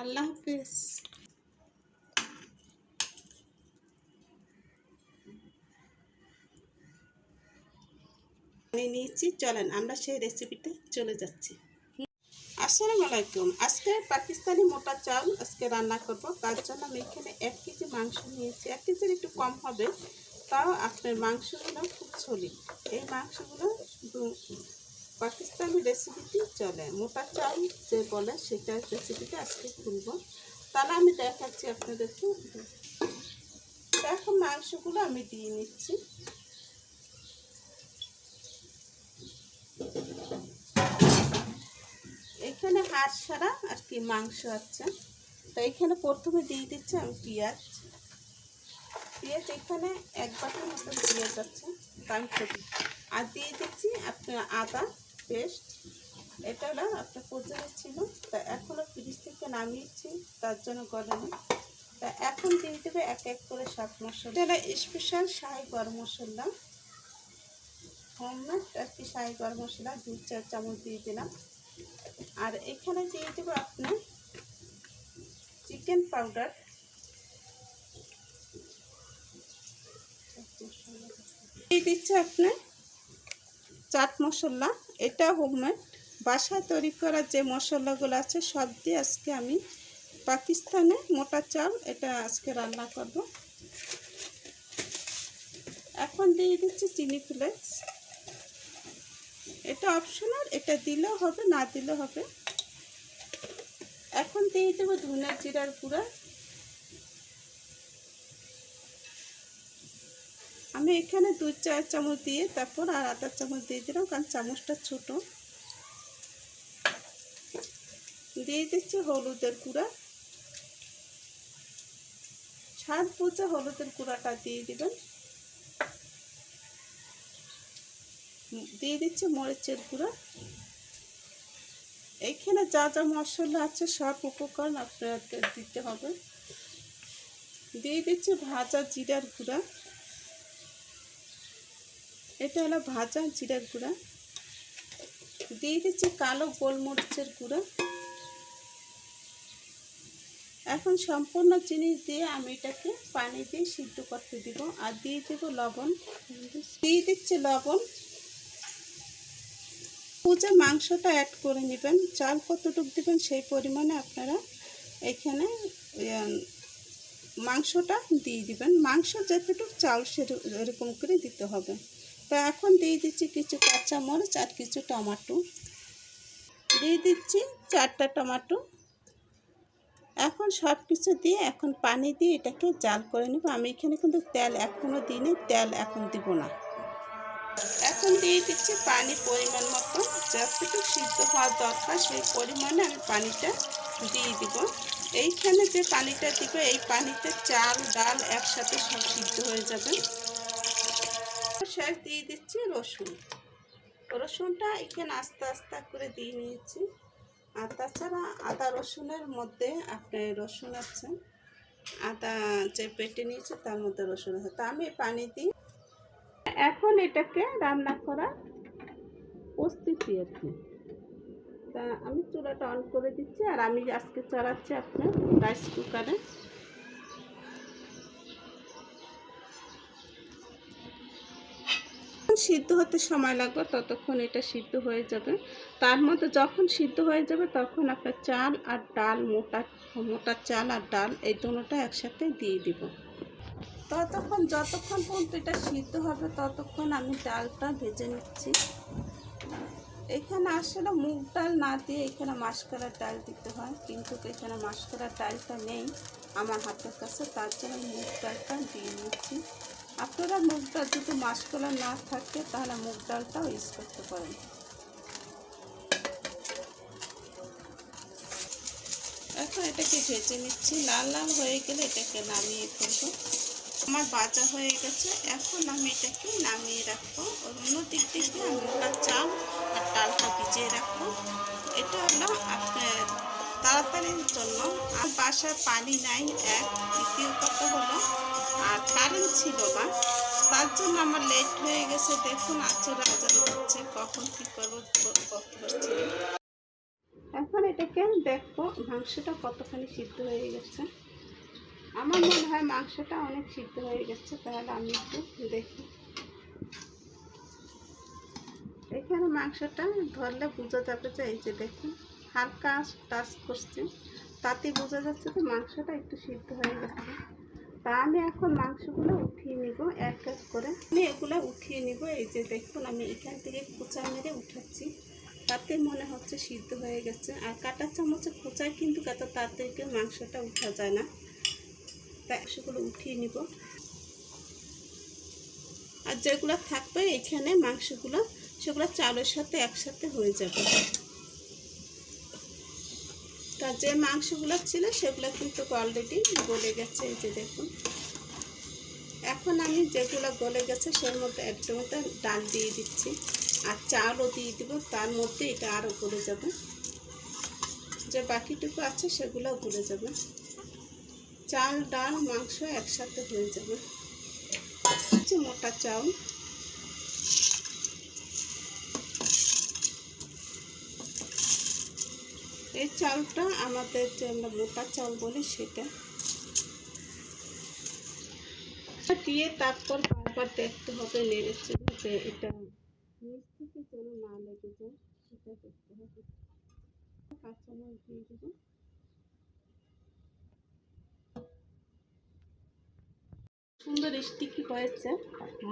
আল্লাহ হাফিজ। নিয়েছি, চলেন আমরা সেই রেসিপিতে চলে যাচ্ছি। আসসালামু আলাইকুম। আজকে পাকিস্তানি মোটা চাল আজকে রান্না করব। তার জন্য আমি এখানে 1 কেজি মাংস নিয়েছি। 1 কেজির একটু কম হবে, তাও আপনার মাংসগুলো খুব সলিড। এই মাংসগুলো শুধু পাকিস্তানি রেসিপিতে চলে, মোটা চাল যে বলে সেটা রেসিপিতে আজকে খুলব। তাহলে আমি দেখাচ্ছি আপনাদেরকে। এখন মাংসগুলো আমি দিয়ে নিচ্ছি। এখানে হাড় ছাড়া আর কি মাংস আছে। তো এখানে প্রথমে দিয়ে দিচ্ছি আমি পেঁয়াজ। এখানে 1 বাটির মতো পেঁয়াজ আছে, আর দিয়ে দিচ্ছি আপনার আদা পেস্ট। এটা হলো আপনার পর্যায়ে ছিল, তা এখনও ফ্রিজ থেকে নামিয়েছি, তার জন্য গরমে। তা এখন দিয়ে দেবে 1 1 করে সব মশলা। এটা স্পেশাল শাহি গরম মশলা, হোমমেড আর কি শাহি গরম মশলা 2-4 চামচ দিয়ে দিলাম। আর এখানে দিয়ে দেবো আপনার চিকেন পাউডার, দিয়ে দিচ্ছে আপনার চাট মশলা। এটা হোমমেড, বাসায় তৈরি করা যে মশলাগুলো আছে সব দিয়ে আজকে আমি পাকিস্তানে মোটা চাল এটা আজকে রান্না করব। এখন দিয়ে দিচ্ছি চিনি ফ্লেক্স। এটা অপশনাল, এটা দিলেও হবে না দিলেও হবে। এখন দিয়ে দেবো ধনে জিরার গুঁড়া। আমি এখানে 2-4 চামচ দিয়ে তারপর আর আধা চামচ দিয়ে দিলাম, কারণ চামচটা ছোট। দিয়ে দিচ্ছি হলুদের গুঁড়া, স্বাদ বুঝে হলুদের গুঁড়াটা দিয়ে দিবেন। দিয়ে দিচ্ছি মরিচের গুঁড়া। এইখানে যা যা মশলা আছে সব উপকরণ আপনাদের দিতে হবে। দিয়ে দিচ্ছি ভাজা জিরার গুঁড়া। এটা হলো ভাজা জিরার গুঁড়া। দিয়ে দিচ্ছি কালো গোলমরিচের গুঁড়া। এখন সম্পূর্ণ জিনিস দিয়ে আমি এটাকে পানি দিয়ে সিদ্ধ করতে দিব। আর দিয়ে দেব লবণ, দিয়ে দিচ্ছি লবণ। বুঝে মাংসটা অ্যাড করে নেবেন, চাল কতটুকু দেবেন সেই পরিমাণে আপনারা এখানে মাংসটা দিয়ে দিবেন। মাংস যতটুকু চাল সেরকম করে দিতে হবে। তো এখন দিয়ে দিচ্ছি কিছু কাঁচামরিচ আর কিছু টমেটো, দিয়ে দিচ্ছি 4টা টমেটো। এখন সব কিছু দিয়ে এখন পানি দিয়ে এটাকে জাল করে নেব। আমি এখানে কিন্তু তেল এখনও দিইনি, তেল এখন দিব না। এখন দিয়ে দিচ্ছি পানি পরিমাণ মতো, যতটুকু সিদ্ধ হওয়ার দরকার সেই পরিমাণে আমি পানিটা দিয়ে দিব। এইখানে যে পানিটা দিব এই পানিতে চাল ডাল একসাথে সব সিদ্ধ হয়ে যাবে। শেষ দিয়ে দিচ্ছি রসুন। রসুনটা এখানে আস্তে আস্তে করে দিয়ে নিয়েছি। আর তাছাড়া আদা রসুনের মধ্যে আপনার রসুন আছে, আদা যে পেটে নিয়েছি তার মধ্যে রসুন আছে, তা আমি পানি দিই। এখন এটাকে রান্না করা প্রস্তুতি আর কি। তা আমি চুলাটা অন করে দিচ্ছি। আর আমি আজকে চড়াচ্ছি আপনার রাইস কুকারে। সিদ্ধ হতে সময় লাগবে, ততক্ষণ এটা সিদ্ধ হয়ে যাবে। তার মধ্যে যখন সিদ্ধ হয়ে যাবে তখন আপনার চাল আর ডাল, মোটা চাল আর ডাল এই দুটোটা একসাথে দিয়ে দিব। যতক্ষণ পর্যন্ত এটা সিদ্ধ হবে ততক্ষণ আমি ডালটা ভেজে নিচ্ছি। এখানে আসলে মুগ ডাল না দিয়ে এখানে মাসকলার ডাল দিতে হয়, কিন্তু এখানে মাসকলার ডালটা নেই আমার হাতের কাছে, তার জন্য মুগ ডালটা দিয়ে নিচ্ছি। আপনারা মুগ ডাল যদি মাসকলা না থাকে তাহলে মুগ ডালটাও ইউজ করতে পারেন। এখন এটাকে ভেজে নিচ্ছি, লাল লাল হয়ে গেলে এটাকে নামিয়ে ফেলবো। আমার ভাজা হয়ে গেছে, এখন আমি এটাকে নামিয়ে রাখবো। অন্য দিক থেকে আমি মোটা চাল আর ডালটা ভিজিয়ে রাখবো। এটা হলো আপনার তাড়াতাড়ির জন্য। আর বাসায় পানি নাই, দ্বিতীয় কথা হলো আর কারেন্ট ছিল না, তার জন্য আমার লেট হয়ে গেছে। দেখুন আচর আচর হচ্ছে, কখন কী করবো করতে পারছি। এখন এটাকে দেখবো মাংসটা কতখানি সিদ্ধ হয়ে গেছে। আমার মনে হয় মাংসটা অনেক সিদ্ধ হয়ে গেছে, তাহলে আমি একটু দেখি। এখানে মাংসটা ধরলে বোঝা যাবে যে এই যে দেখুন হালকা টাচ করছে, তাতে বোঝা যাচ্ছে যে মাংসটা একটু সিদ্ধ হয়ে গেছে। তা আমি এখন মাংসগুলো উঠিয়ে নিব এক এক করে। আমি এগুলো উঠিয়ে নিব। এই যে দেখুন আমি এখান থেকে খোঁচা মেরে উঠাচ্ছি, তাতে মনে হচ্ছে সিদ্ধ হয়ে গেছে। আর কাঁটা চামচে খোঁচায় কিন্তু এত তাড়াতাড়ি মাংসটা উঠা যায় না, তাই সেগুলো উঠিয়ে নিব। আর যেগুলো থাকবে এখানে মাংসগুলো, সেগুলো চালের সাথে একসাথে হয়ে যাবে। তা যে মাংসগুলো ছিল সেগুলো কিন্তু অলরেডি গলে গেছে, এই যে দেখুন। এখন আমি যেগুলো গলে গেছে সের মধ্যে একদম ডাল দিয়ে দিচ্ছি, আর চালও দিয়ে দিব। তার মধ্যে এটা আরও গলে যাবে, যে বাকিটুকু আছে সেগুলো গলে যাবে। চাল ডাল মাংস একসাথে হয়ে যাবে। মোটা চাউল, এই চালটা আমাদের যে আমরা মোটা চাল বলি সেটা দিয়ে তারপর বারবার দেখতে হবে নেড়েছে যে এটা নিচ থেকে যেন না লেগে যায়, সেটা দেখতে হবে। কাঁচামরিচ দিয়ে দেব। সুন্দর স্টিকি হয়েছে,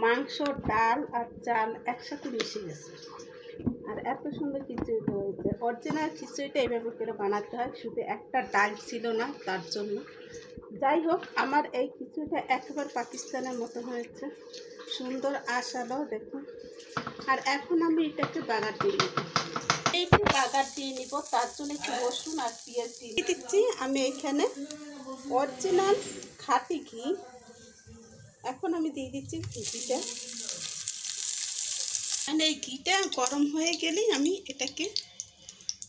মাংস ডাল আর চাল একসাথে মিশে গেছে। আর এত সুন্দর খিচুড়িটা হয়েছে। অরিজিনাল খিচুড়িটা এইভাবে করে বানাতে হয়, শুধু একটা ডাল ছিল না তার জন্য। যাই হোক, আমার এই খিচুড়িটা একেবারে পাকিস্তানের মতো হয়েছে, সুন্দর আশালো দেখুন। আর এখন আমি এটাকে বাগার দিয়ে নিব। এইটা বাগার দিয়ে নিব, তার জন্য একটু রসুন আর পেঁয়াজ দিয়ে দিচ্ছি। আমি এখানে অরিজিনাল খাঁটি ঘি, এখন আমি দিয়ে দিচ্ছি ঘিটা। আর এই ঘিটা গরম হয়ে গেলেই আমি এটাকে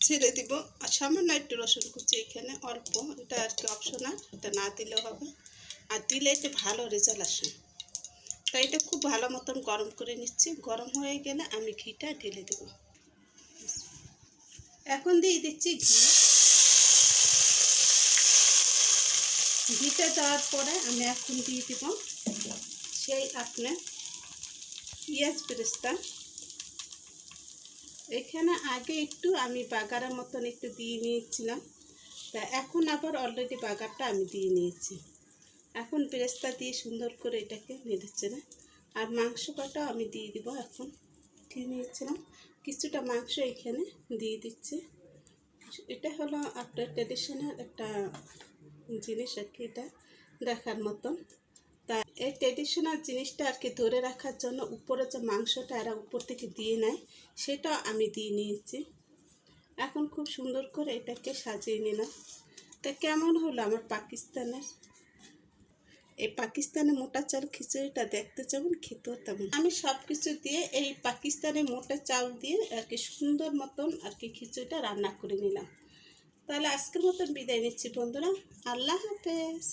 ছেড়ে দিব। আর সামান্য একটু রসুন কুচি এখানে অল্প, এটা আর কি অপশনাল, এটা না দিলেও হবে। আর দিলে একটু ভালো রেজাল্ট আসে। তাই এটা খুব ভালো মতন গরম করে নিচ্ছি। গরম হয়ে গেলে আমি ঘিটা ঢেলে দেব। এখন দিয়ে দিচ্ছি ঘি। ঘিটা দেওয়ার পরে আমি এখন দিয়ে দিব সেই আপনার পেঁয়াজ বেরেস্তা। এখানে আগে একটু আমি বাগারের মতন একটু দিয়ে নিয়েছিলাম, তা এখন আবার অলরেডি বাগারটা আমি দিয়ে নিয়েছি। এখন বেরেস্তা দিয়ে সুন্দর করে এটাকে নেড়েছে না। আর মাংস কাটা আমি দিয়ে দিব। এখন দিয়ে নিয়েছিলাম কিছুটা মাংস এখানে দিয়ে দিচ্ছি। এটা হলো আপনার ট্র্যাডিশনাল একটা জিনিস আর কি, এটা দেখার মতন। তা এই ট্র্যাডিশনাল জিনিসটা আর কি ধরে রাখার জন্য উপরে যে মাংসটা এরা উপর থেকে দিয়ে নেয়, সেটা আমি দিয়ে নিয়েছি। এখন খুব সুন্দর করে এটাকে সাজিয়ে নিলাম। তা কেমন হলো আমার পাকিস্তানের এই পাকিস্তানি মোটা চাল খিচুড়িটা? দেখতে যেমন খেতেও তেমন। আমি সব কিছু দিয়ে এই পাকিস্তানি মোটা চাল দিয়ে আর কি সুন্দর মতন আর কি খিচুড়িটা রান্না করে নিলাম। তাহলে আজকের মতন বিদায় নিচ্ছি বন্ধুরা, আল্লাহ হাফেজ।